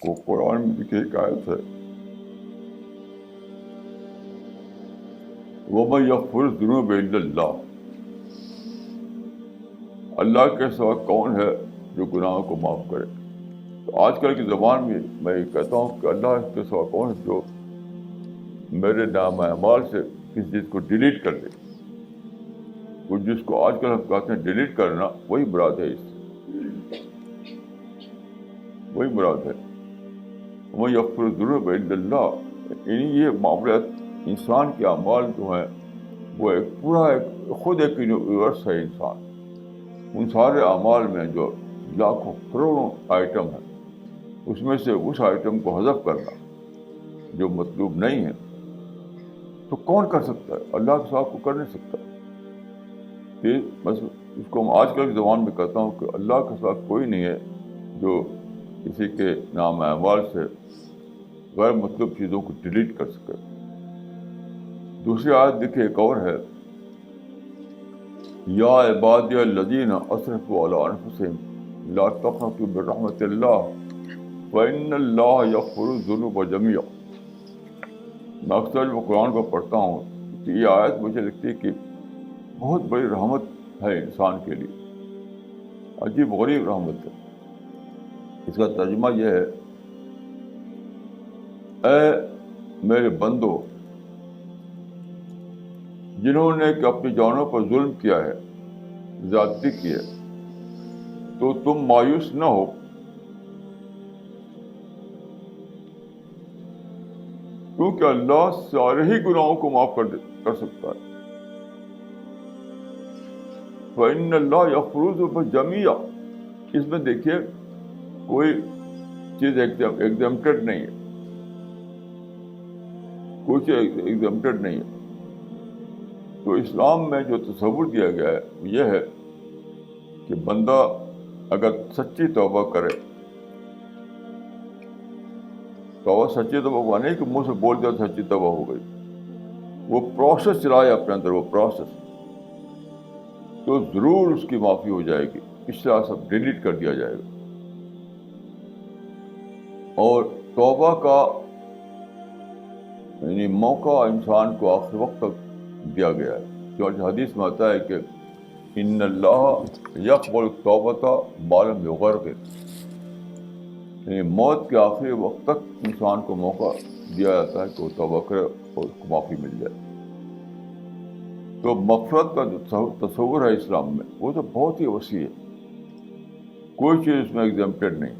کو قرآن میں لکھی ایک آیت ہے، وَمَن يَغْفِرُ الذُّنُوبَ إِلَّا اللَّهُ، اللہ کے سوا کون ہے جو گناہوں کو معاف کرے؟ تو آج کل کی زبان میں میں یہ کہتا ہوں کہ اللہ کے سوا کون ہے جو میرے نام اعمال سے کسی چیز کو ڈیلیٹ کر دے۔ وہ جس کو آج کل ہم کہتے ہیں ڈیلیٹ کرنا، وہی مراد ہے، اس سے وہی مراد ہے۔ وَمَن يَغْفِرُ الذُّنُوبَ إِلَّا اللَّهُ، یعنی یہ معاملات انسان کے اعمال جو ہیں وہ ایک پورا خود ایک یونیورس ہے۔ انسان ان سارے اعمال میں جو لاکھوں کروڑوں آئٹم ہیں، اس میں سے اس آئٹم کو حذف کرنا جو مطلوب نہیں ہے، تو کون کر سکتا ہے؟ اللہ کے سوا کو کر نہیں سکتا۔ بس اس کو ہم آج کل کی زبان میں کہتا ہوں کہ اللہ کے سوا کوئی نہیں ہے جو کسی کے نام اعمال سے غیر مطلوب چیزوں کو ڈیلیٹ کر سکے۔ دوسری آیت دیکھیے، ایک اور ہے، یا عبادی الذین اسرفوا علی انفسہم لا تقنطوا من رحمۃ اللہ فإن اللہ یغفر الذنوب جميعا۔ میں اکثر جو قرآن کو پڑھتا ہوں کہ یہ آیت مجھے لگتی ہے کہ بہت بڑی رحمت ہے انسان کے لیے، عجیب غریب رحمت ہے۔ اس کا ترجمہ یہ ہے، اے میرے بندو جنہوں نے کہ اپنی جانوں پر ظلم کیا ہے، زیادتی کی ہے، تو تم مایوس نہ ہو، کیونکہ اللہ سارے ہی گناہوں کو معاف کر سکتا ہے۔ فإن اللہ یغفر الذنوب جميعا، اس میں دیکھیے کوئی چیز ایگزمپٹڈ نہیں ہے، کوئی چیز ایگزمپٹڈ نہیں ہے۔ تو اسلام میں جو تصور دیا گیا ہے وہ یہ ہے کہ بندہ اگر سچی توبہ کرے، توبہ سچی توبہ ہوا نہیں کہ منہ سے بول دیا سچی توبہ ہو گئی، وہ پروسیس چلائے اپنے اندر، وہ پروسیس، تو ضرور اس کی معافی ہو جائے گی، پچھلا سب ڈیلیٹ کر دیا جائے گا۔ اور توبہ کا یعنی موقع انسان کو آخر وقت تک دیا گیا ہے، کیونکہ حدیث میں آتا ہے کہ ان اللہ یقبل التوبۃ ما لم یغرغر، یعنی موت کے آخری وقت تک انسان کو موقع دیا جاتا ہے کہ وہ توبہ کرے اور اس کو معافی مل جائے۔ تو مغفرت کا جو تصور ہے اسلام میں وہ تو بہت ہی وسیع ہے، کوئی چیز اس میں ایگزمپٹڈ نہیں۔